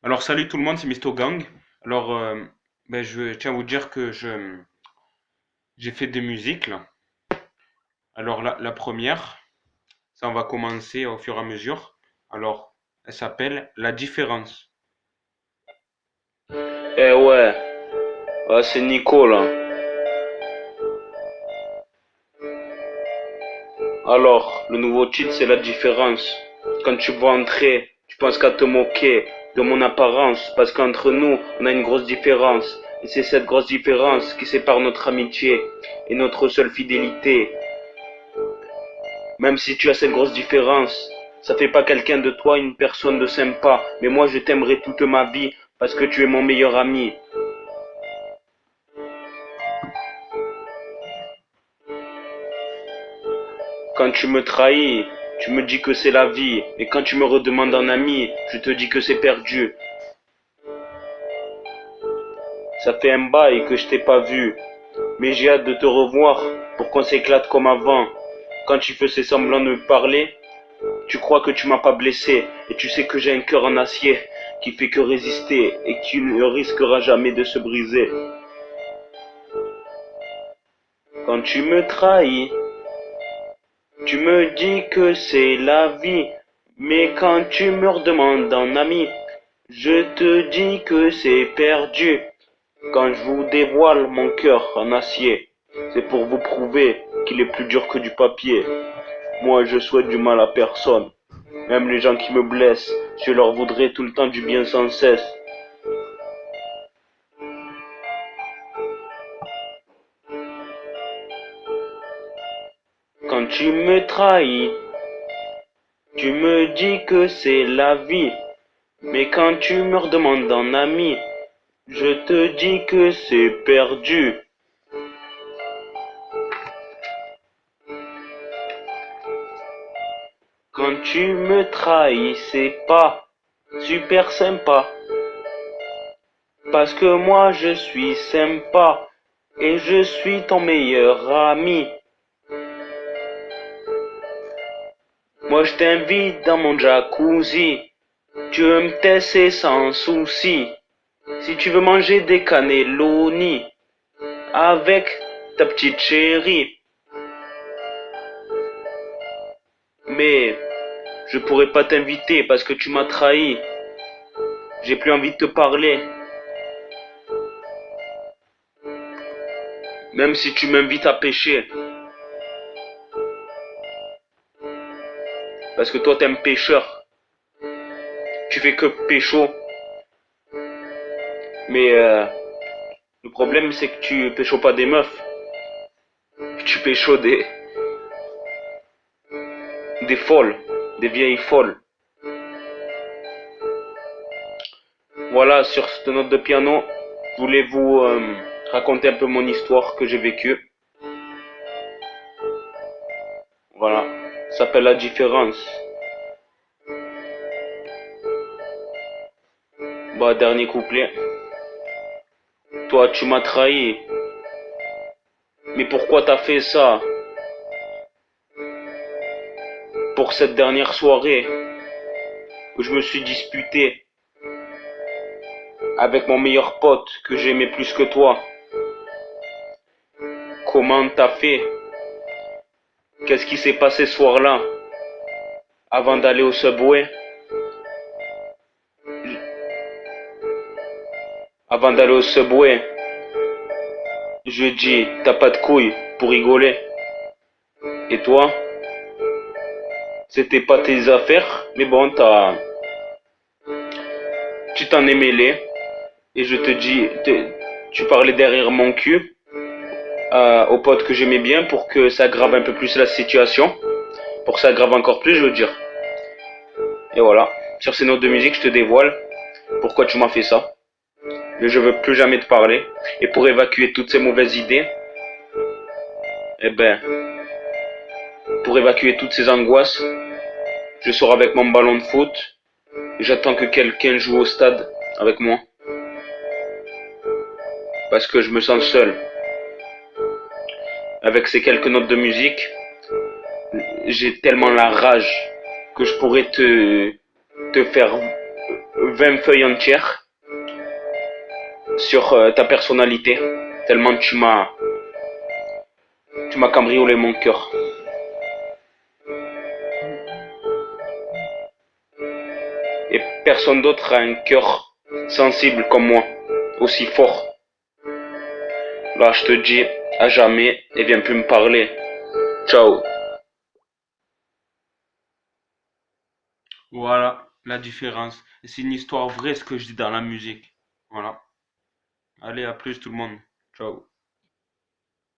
Alors salut tout le monde, c'est Misto Gang. Alors je tiens à vous dire que j'ai fait des musiques là. Alors la première, ça on va commencer au fur et à mesure. Alors elle s'appelle La différence. Eh ouais, c'est Nico là. Alors, le nouveau titre c'est la différence. Quand tu vois entrer, tu penses qu'à te moquer de mon apparence, parce qu'entre nous, on a une grosse différence. Et c'est cette grosse différence qui sépare notre amitié et notre seule fidélité. Même si tu as cette grosse différence, ça fait pas quelqu'un de toi une personne de sympa. Mais moi je t'aimerai toute ma vie parce que tu es mon meilleur ami. Quand tu me trahis, tu me dis que c'est la vie. Et quand tu me redemandes un ami, je te dis que c'est perdu. Ça fait un bail que je t'ai pas vu. Mais j'ai hâte de te revoir pour qu'on s'éclate comme avant. Quand tu faisais semblant de me parler, tu crois que tu m'as pas blessé. Et tu sais que j'ai un cœur en acier qui fait que résister et qui ne risquera jamais de se briser. Quand tu me trahis, tu me dis que c'est la vie. Mais quand tu me redemandes un ami, je te dis que c'est perdu. Quand je vous dévoile mon cœur en acier, c'est pour vous prouver qu'il est plus dur que du papier. Moi, je souhaite du mal à personne. Même les gens qui me blessent, je leur voudrais tout le temps du bien sans cesse. Quand tu me trahis, tu me dis que c'est la vie. Mais quand tu me redemandes un ami, je te dis que c'est perdu. Quand tu me trahis, c'est pas super sympa. Parce que moi je suis sympa et je suis ton meilleur ami. Moi je t'invite dans mon jacuzzi. Tu veux me tester sans souci. Si tu veux manger des cannelloni avec ta petite chérie. Mais je pourrais pas t'inviter parce que tu m'as trahi. J'ai plus envie de te parler. Même si tu m'invites à pêcher. Parce que toi t'es un pêcheur. Tu fais que pécho. Mais le problème c'est que tu pécho pas des meufs. Tu pécho des folles. Des vieilles folles. Voilà, sur cette note de piano, je voulais vous raconter un peu mon histoire que j'ai vécue. Voilà, ça s'appelle La différence. Bah, dernier couplet. Toi, tu m'as trahi. Mais pourquoi t'as fait ça? Pour cette dernière soirée où je me suis disputé avec mon meilleur pote que j'aimais plus que toi. Comment t'as fait? Qu'est-ce qui s'est passé ce soir-là? Avant d'aller au Subway? Avant d'aller au Subway, je dis, t'as pas de couilles pour rigoler. Et toi? C'était pas tes affaires, mais bon, tu t'en es mêlé. Et je te dis, tu parlais derrière mon cul au pote que j'aimais bien pour que ça aggrave un peu plus la situation. Pour que ça aggrave encore plus, je veux dire. Et voilà. Sur ces notes de musique, je te dévoile pourquoi tu m'as fait ça. Mais je veux plus jamais te parler. Et pour évacuer toutes ces mauvaises idées, eh ben, pour évacuer toutes ces angoisses, je sors avec mon ballon de foot et j'attends que quelqu'un joue au stade avec moi. Parce que je me sens seul. Avec ces quelques notes de musique, j'ai tellement la rage que je pourrais te faire 20 feuilles entières sur ta personnalité, tellement tu m'as cambriolé mon cœur. Et personne d'autre a un cœur sensible comme moi, aussi fort. Là, je te dis à jamais et viens plus me parler. Ciao. Voilà la différence. Et c'est une histoire vraie ce que je dis dans la musique. Voilà. Allez, à plus tout le monde. Ciao.